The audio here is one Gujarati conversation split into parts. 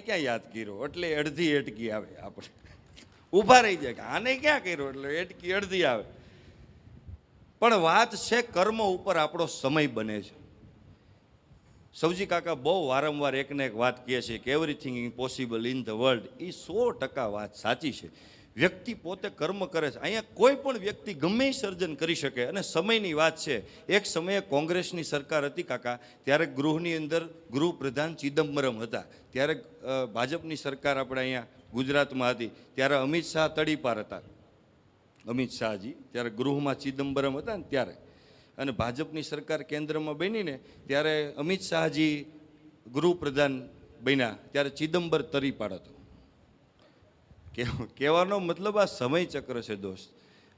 ક્યાં યાદ કર્યો એટલે અડધી એટકી આવે, આપણે ઊભા રહી જાય કે આને ક્યાં કર્યો એટલે એટકી અડધી આવે. પણ વાત છે કર્મ ઉપર આપણો સમય બને છે. સૌજી કાકા બહુ વારંવાર એકને એક વાત કહે છે કે everything impossible in the world. એ 100% વાત સાચી છે. વ્યક્તિ પોતે કર્મ કરે છે. અહીંયા કોઈ પણ વ્યક્તિ ગમે સર્જન કરી શકે. અને સમયની વાત છે, એક સમયે કોંગ્રેસની સરકાર હતી કાકા, ત્યારે ગૃહની અંદર ગૃહપ્રધાન ચિદમ્બરમ હતા. ત્યારે ભાજપની સરકાર આપણે અહીંયા ગુજરાતમાં હતી, ત્યારે અમિત શાહ તડીપાર હતા. અમિત શાહજી ત્યારે ગૃહમાં ચિદમ્બરમ હતા ને ત્યારે, અને ભાજપની સરકાર કેન્દ્રમાં બનીને ત્યારે અમિત શાહજી ગૃહપ્રધાન બન્યા ત્યારે ચિદમ્બર તડીપાર હતો. કહેવાનો મતલબ આ સમય ચક્ર છે દોસ્ત.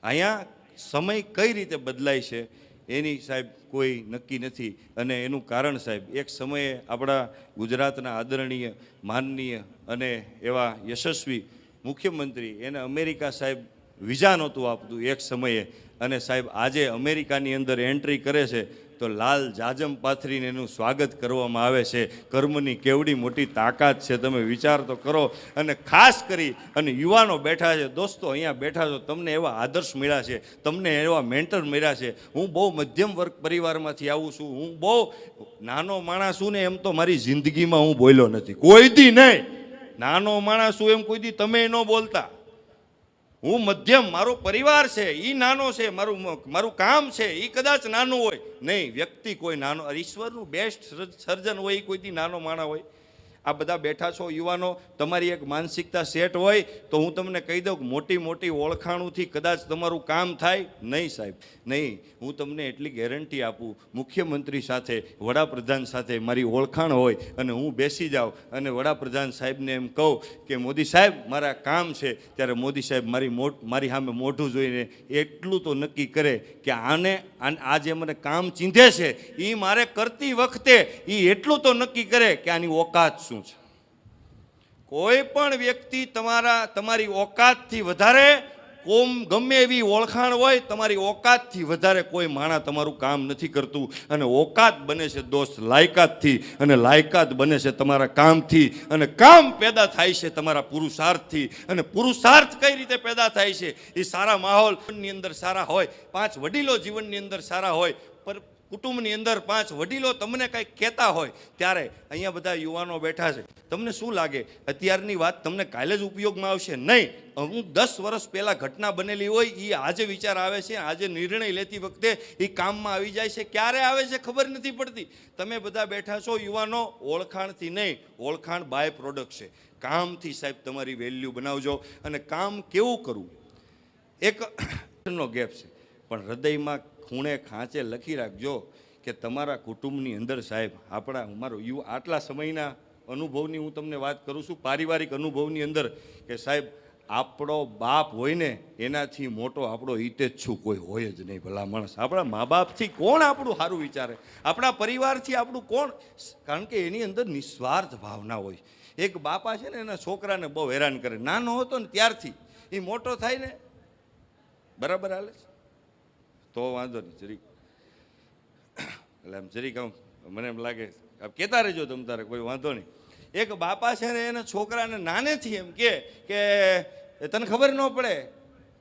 અહીંયા સમય કઈ રીતે બદલાય છે એની સાહેબ કોઈ નક્કી નથી. અને એનું કારણ સાહેબ, એક સમયે આપણા ગુજરાતના આદરણીય, માનનીય અને એવા યશસ્વી મુખ્યમંત્રી, એને અમેરિકા સાહેબ વિઝા નહોતું આપતું એક સમયે, અને સાહેબ આજે અમેરિકાની અંદર એન્ટ્રી કરે છે તો લાલ જાજમ પાથરીને એનું સ્વાગત કરવામાં આવે છે. કર્મની કેવડી મોટી તાકાત છે, તમે વિચાર તો કરો. અને ખાસ કરી અને યુવાનો બેઠા છે દોસ્તો, અહીંયા બેઠા છો, તમને એવા આદર્શ મળ્યા છે, તમને એવા મેન્ટર મળ્યા છે. હું બહુ મધ્યમ વર્ગ પરિવારમાંથી આવું છું, હું બહુ નાનો માણસ છું ને એમ તો મારી જિંદગીમાં હું બોલ્યો નથી કોઈ દી. નહીં, નાનો માણસ છું એમ કોઈ દી તમે ન બોલતા. હું મધ્યમ, મારો પરિવાર છે એ નાનો છે, મારું કામ છે એ કદાચ નાનું હોય. નહીં, વ્યક્તિ કોઈ નાનો, ઈશ્વરનું બેસ્ટ સર્જન હોય એ કોઈથી નાનો માણસ હોય. આ બધા બેઠા છો યુવાનો, તમારી એક માનસિકતા સેટ હોય તો હું તમને કહી દઉં કે મોટી મોટી ઓળખાણોથી કદાચ તમારું કામ થાય નહીં સાહેબ, નહીં. હું તમને એટલી ગેરંટી આપું, મુખ્યમંત્રી સાથે, વડાપ્રધાન સાથે મારી ઓળખાણ હોય અને હું બેસી જાઉં અને વડાપ્રધાન સાહેબને એમ કહું કે મોદી સાહેબ મારા કામ છે, ત્યારે મોદી સાહેબ મારી સામે મોઢું જોઈને એટલું તો નક્કી કરે કે આ જે મને કામ ચીંધે છે એ મારે કરતી વખતે એ એટલું તો નક્કી કરે કે આની ઓકાત શું છે. કોઈ પણ વ્યક્તિ તમારી ઓકાતથી વધારે, ગમે એવી ઓળખાણ હોય, તમારી ઓકાતથી વધારે કોઈ માણસ તમારું કામ નથી કરતું. અને ઓકાત બને છે દોસ્ત લાયકાતથી, અને લાયકાત બને છે તમારા કામથી, અને કામ પેદા થાય છે તમારા પુરુષાર્થથી. અને પુરુષાર્થ કઈ રીતે પેદા થાય છે? એ સારા માહોલની અંદર સારા હોય, 5 વડીલો જીવનની અંદર સારા હોય, પર કુટુંબની અંદર 5 વડીલો તમને કંઈક કહેતા હોય, ત્યારે અહીંયા બધા યુવાનો બેઠા છે. તમને શું લાગે અત્યારની વાત તમને કાલે જ ઉપયોગમાં આવશે? નહીં. હું 10 વર્ષ પહેલાં ઘટના બનેલી હોય એ આજે વિચાર આવે છે, આજે નિર્ણય લેતી વખતે એ કામમાં આવી જાય છે. ક્યારે આવે છે ખબર નથી પડતી. તમે બધા બેઠા છો યુવાનો, ઓળખાણથી નહીં, ઓળખાણ બાય પ્રોડક્ટ છે. કામથી સાહેબ તમારી વેલ્યુ બનાવજો. અને કામ કેવું કરવું, એક નો ગેપ છે, પણ હૃદયમાં ખૂણે ખાંચે લખી રાખજો કે તમારા કુટુંબની અંદર સાહેબ, અમારો આટલા સમયના અનુભવની હું તમને વાત કરું છું, પારિવારિક અનુભવની અંદર, કે સાહેબ આપણો બાપ હોય ને એનાથી મોટો આપણો હિતેચ્છુ કોઈ હોય જ નહીં. ભલા માણસ, આપણા મા બાપથી કોણ આપણું સારું વિચારે? આપણા પરિવારથી આપણું કોણ? કારણ કે એની અંદર નિસ્વાર્થ ભાવના હોય. એક બાપા છે ને એના છોકરાને બહુ હેરાન કરે, નાનો હતો ને ત્યારથી. એ મોટો થાય ને બરાબર હાલે છે તો વાંધો નહીં, જરીક એટલે આમ જરીક આમ મને એમ લાગે કહેતા રહેજો તમ તારે, કોઈ વાંધો નહીં. એક બાપા છે ને એના છોકરાને નાનેથી એમ કે તને ખબર ન પડે,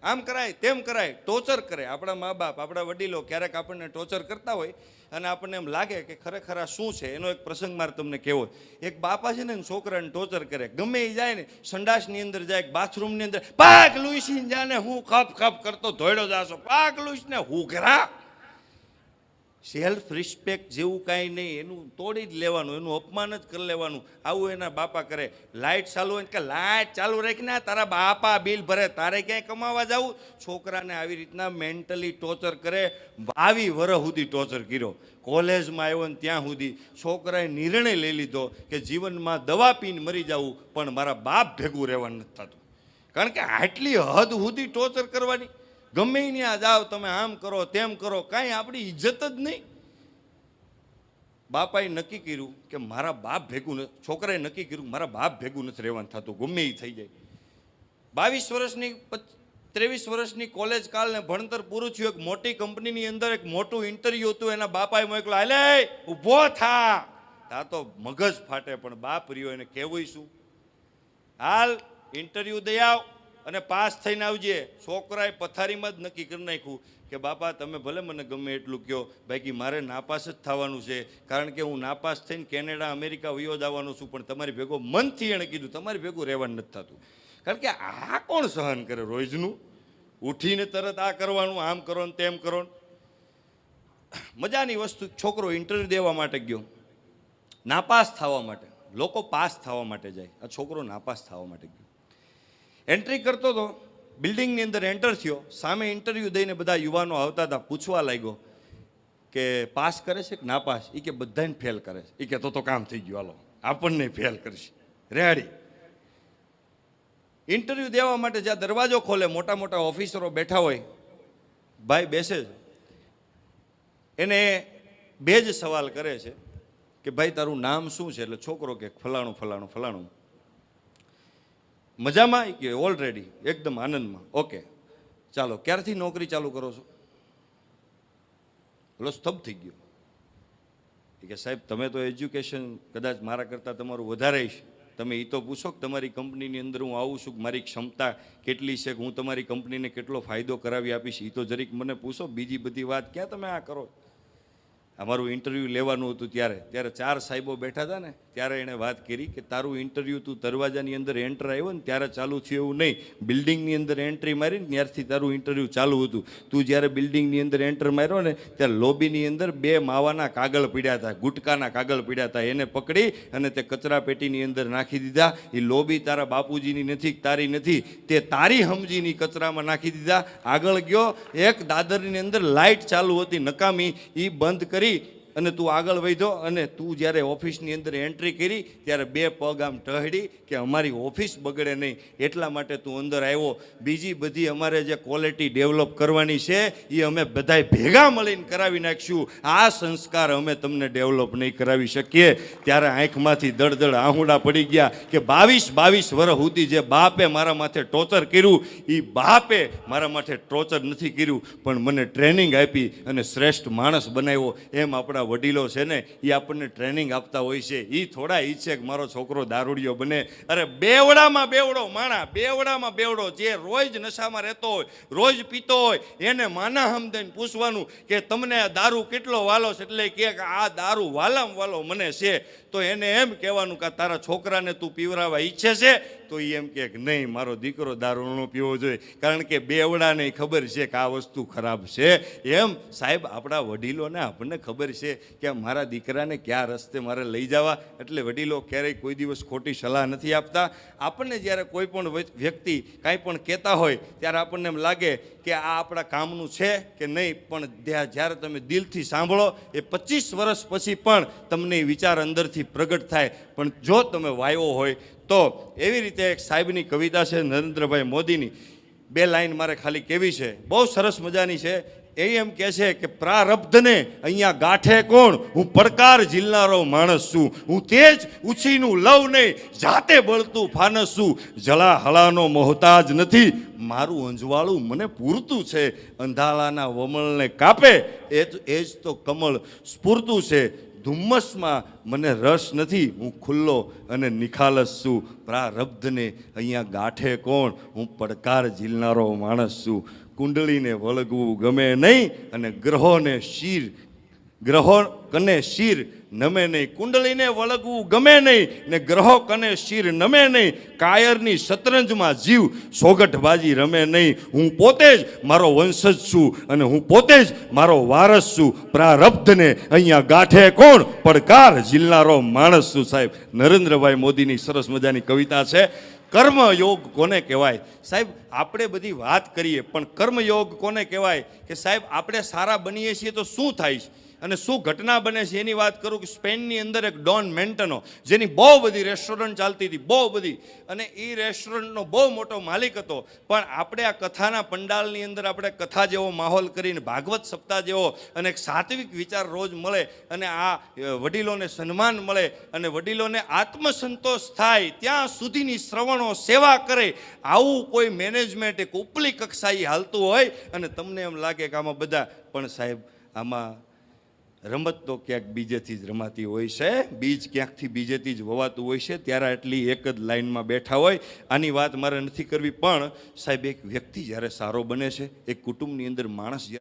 આમ કરાય તેમ કરાય, ટોર્ચર કરે. આપણા મા બાપ, આપણા વડીલો ક્યારેક આપણને ટોર્ચર કરતા હોય અને આપણને એમ લાગે કે ખરેખર આ શું છે. એનો એક પ્રસંગ મારે તમને કહેવો. એક બાપા છે ને છોકરાને ટોર્ચર કરે. ગમે એ જાય ને, સંડાસની અંદર જાય, બાથરૂમની અંદર, પાક લુઈસીને જાને હું ખપ ખપ કરતો ધોયડો જાશો, પાક લુઈસને હું ઘરા. સેલ્ફ રિસ્પેક્ટ જેવું કાંઈ નહીં, એનું તોડી જ લેવાનું, એનું અપમાન જ કરી લેવાનું. આવું એના બાપા કરે. લાઇટ ચાલુ હોય કે લાઇટ ચાલુ રાખીને, તારા બાપા બિલ ભરે, તારે ક્યાંય કમાવા જવું? છોકરાને આવી રીતના મેન્ટલી ટોર્ચર કરે. 22 વર્ષ સુધી ટોર્ચર કર્યો. કોલેજમાં આવ્યો ને ત્યાં સુધી છોકરાએ નિર્ણય લઈ લીધો કે જીવનમાં દવા પીને મરી જવું, પણ મારા બાપ ભેગું રહેવાનું નથી થતું. કારણ કે આટલી હદ સુધી ટોર્ચર કરવાની. ગમે ત્યાં જાઓ તમે, આમ કરો તેમ કરો, કાંઈ આપણી ઇજ્જત જ નહીં. બાપાએ નક્કી કર્યું કે મારા બાપ ભેગું, છોકરાએ નક્કી કર્યું મારા બાપ ભેગું નથી રહેવાનું થતું, ગમે એ થઈ જાય. 22 વર્ષની 23 વર્ષની કોલેજ કાલને ભણતર પૂરું થયું. એક મોટી કંપનીની અંદર એક મોટું ઇન્ટરવ્યૂ હતું. એના બાપાએ મોકલો, હાલે ઊભો થા. તા તો મગજ ફાટે, પણ બાપ રહ્યો એને કહેવું શું? હાલ ઇન્ટરવ્યૂ દઈ આવ અને પાસ થઈને આવજે. છોકરાએ પથારીમાં જ નક્કી કરી નાખ્યું કે બાપા તમે ભલે મને ગમે એટલું કહો, બાકી મારે નાપાસ જ થવાનું છે, કારણ કે હું નાપાસ થઈને કેનેડા અમેરિકા વયો જવાનો છું, પણ તમારી ભેગો મનથી એણે કીધું તમારી ભેગું રહેવાનું નથી થતું. કારણ કે આ કોણ સહન કરે રોજનું ઉઠીને તરત આ કરવાનું, આમ કરો ને તેમ કરો. મજાની વસ્તુ, છોકરો ઇન્ટરવ્યૂ દેવા માટે ગયો, નાપાસ થવા માટે. લોકો પાસ થવા માટે જાય, આ છોકરો નાપાસ થવા માટે ગયો. એન્ટ્રી કરતો હતો, બિલ્ડિંગની અંદર એન્ટર થયો, સામે ઇન્ટરવ્યૂ દઈને બધા યુવાનો આવતા હતા. પૂછવા લાગ્યો કે પાસ કરે છે કે નાપાસ? એ કે બધાને ફેલ કરે છે. એ કે તો કામ થઈ ગયું, હાલો આપણને ફેલ કરશે. રેડી ઇન્ટરવ્યૂ દેવા માટે જ્યાં દરવાજો ખોલે, મોટા મોટા ઓફિસરો બેઠા હોય, ભાઈ બેસે છે, એને બે જ સવાલ કરે છે કે ભાઈ તારું નામ શું છે? એટલે છોકરો કે ફલાણું ફલાણું ફલાણું. મજામાં? કે ઓલરેડી એકદમ આનંદમાં. ઓકે ચાલો, ક્યારથી નોકરી ચાલુ કરો છો? બોલો સ્તબ્ધ થઈ ગયો. કે સાહેબ તમે તો એજ્યુકેશન કદાચ મારા કરતાં તમારું વધારે છે, તમે એ તો પૂછો કે તમારી કંપનીની અંદર હું આવું છું, મારી ક્ષમતા કેટલી છે, હું તમારી કંપનીને કેટલો ફાયદો કરાવી આપીશ, એ તો જરીક મને પૂછો. બીજી બધી વાત ક્યાં તમે આ કરો? અમારું ઇન્ટરવ્યૂ લેવાનું હતું ત્યારે ચાર સાહેબો બેઠા હતા ને, ત્યારે એણે વાત કરી કે તારું ઇન્ટરવ્યૂ તું દરવાજાની અંદર એન્ટર આવ્યો ને ત્યારે ચાલુ થયું એવું નહીં, બિલ્ડિંગની અંદર એન્ટ્રી મારીને ત્યારથી તારું ઇન્ટરવ્યૂ ચાલુ હતું. તું જ્યારે બિલ્ડિંગની અંદર એન્ટર માર્યો ને ત્યારે લોબીની અંદર 2 માવાના કાગળ પીડ્યા હતા, ગુટકાના કાગળ પીડ્યા હતા. એને પકડી અને તે કચરા પેટીની અંદર નાખી દીધા. એ લોબી તારા બાપુજીની નથી, તારી નથી, તે તારી સમજીની કચરામાં નાખી દીધા. આગળ ગયો, એક દાદરની અંદર લાઇટ ચાલુ હતી નકામી, એ બંધ કરી અને તું આગળ વધ્યો. અને તું જ્યારે ઓફિસની અંદર એન્ટ્રી કરી ત્યારે 2 પગ આમ ટહડી કે અમારી ઓફિસ બગડે નહીં, એટલા માટે તું અંદર આવ્યો. બીજી બધી અમારે જે ક્વોલિટી ડેવલપ કરવાની છે એ અમે બધાય ભેગા મળીને કરાવી નાખીશું. આ સંસ્કાર અમે તમને ડેવલપ નહીં કરાવી શકીએ. ત્યારે આંખમાંથી દળદળ આહુડા પડી ગયા કે 22 વર્ષ સુધી જે બાપે મારા માથે ટોર્ચર કર્યું, એ બાપે મારા માથે ટોર્ચર નથી કર્યું, પણ મને ટ્રેનિંગ આપી અને શ્રેષ્ઠ માણસ બનાવ્યો. એમ આપણા વડીલો છે ને, એ આપણને ટ્રેનિંગ આપતા હોય છે. એ થોડા ઈચ્છે કે મારો છોકરો દારૂડિયો બને. અરે બેવડામાં બેવડો માણા, બેવડામાં બેવડો જે રોજ નશામાં રહેતો હોય, રોજ પીતો હોય, એને માના હમદઈને પૂછવાનું કે તમને આ દારૂ કેટલો વાલો છે? એટલે કે આ દારૂ વાલામ વાલો મને છે. તો એને એમ કહેવાનું કે તારા છોકરાને તું પીવરાવા ઈચ્છે છે? તો એ એમ કે નહીં, મારો દીકરો દારૂ ન પીવો જોઈએ, કારણ કે બેવડાને ખબર છે કે આ વસ્તુ ખરાબ છે. એમ સાહેબ આપણા વડીલોને આપણને ખબર છે કે મારા દીકરાને કયા રસ્તે મારે લઈ જવા. એટલે વડીલો ક્યારેય કોઈ દિવસ ખોટી સલાહ નથી આપતા. આપણને જ્યારે કોઈ પણ વ્યક્તિ કાંઈ પણ કહેતા હોય ત્યારે આપણને એમ લાગે કે આ આપણા કામનું છે કે નહીં, પણ જ્યારે તમે દિલથી સાંભળો એ 25 વર્ષ પછી પણ તમને એ વિચાર અંદરથી પ્રગટ થાય. પણ જો તમે વાયો હોય તો એવી રીતે એક સાહેબની કવિતા છે નરેન્દ્રભાઈ મોદીની, 2 લાઈન મારે ખાલી કેવી છે, બહુ સરસ મજાની છે. એ એમ કહે છે કે પ્રારબ્ધને અહીંયા ગાંઠે કોણ? હું પડકાર ઝીલનારો માણસ છું, હું તેજ ઉછીનું લવ નહીં, જાતે બળતું ફાનસ છું, જલા હલાનો મોહતાજ નથી, મારું અંજવાળું મને પૂરતું છે, અંધાલાના વમળને કાપે એ જ તો કમળ સ્ફૂરતું છે, ધુમ્મસમાં મને રસ નથી, હું ખુલ્લો અને નિખાલસ છું, પ્રારબ્ધને અહીંયા ગાંઠે કોણ? હું પડકાર ઝીલનારો માણસ છું, કુંડળીને વળગવું ગમે નહીં અને ગ્રહોને કને શિર નમે નહીં, કુંડળીને વળગવું ગમે નહીં ને ગ્રહો કને શિર નમે નહીં, કાયરની શતરંજમાં જીવ સોગઠબાજી રમે નહીં, હું પોતે જ મારો વંશજ છું અને હું પોતે જ મારો વારસ છું, પ્રારબ્ધને અહીંયા ગાંઠે કોણ? પડકાર ઝીલનારો માણસ છું. સાહેબ નરેન્દ્રભાઈ મોદીની સરસ મજાની કવિતા છે. કર્મયોગ કોને કહેવાય? સાહેબ આપણે બધી વાત કરીએ, પણ કર્મયોગ કોને કહેવાય? કે સાહેબ આપણે સારા બનીએ છીએ તો શું થાય છે અને શું ઘટના બને છે એની વાત કરું કે સ્પેનની અંદર એક ડોન મેન્ટનો, જેની બહુ બધી રેસ્ટોરન્ટ ચાલતી હતી, બહુ બધી, અને એ રેસ્ટોરન્ટનો બહુ મોટો માલિક હતો. પણ આપણે આ કથાના પંડાલની અંદર આપણે કથા જેવો માહોલ કરીને ભાગવત સપ્તાહ જેવો અને એક સાત્વિક વિચાર રોજ મળે અને આ વડીલોને સન્માન મળે અને વડીલોને આત્મસંતોષ થાય ત્યાં સુધીની શ્રવણો સેવા કરે, આવું કોઈ મેનેજમેન્ટ એક ઉપલી કક્ષાએ હાલતું હોય અને તમને એમ લાગે કે આમાં બધા, પણ સાહેબ આમાં રમત તો ક્યાંક બીજેથી જ રમાતી હોય છે, બીજ ક્યાંકથી બીજેથી જ વવાતું હોય છે. ત્યારે આટલી એક જ લાઇનમાં બેઠા હોય. આની વાત મારે નથી કરવી, પણ સાહેબ એક વ્યક્તિ જ્યારે સારો બને છે, એક કુટુંબની અંદર માણસ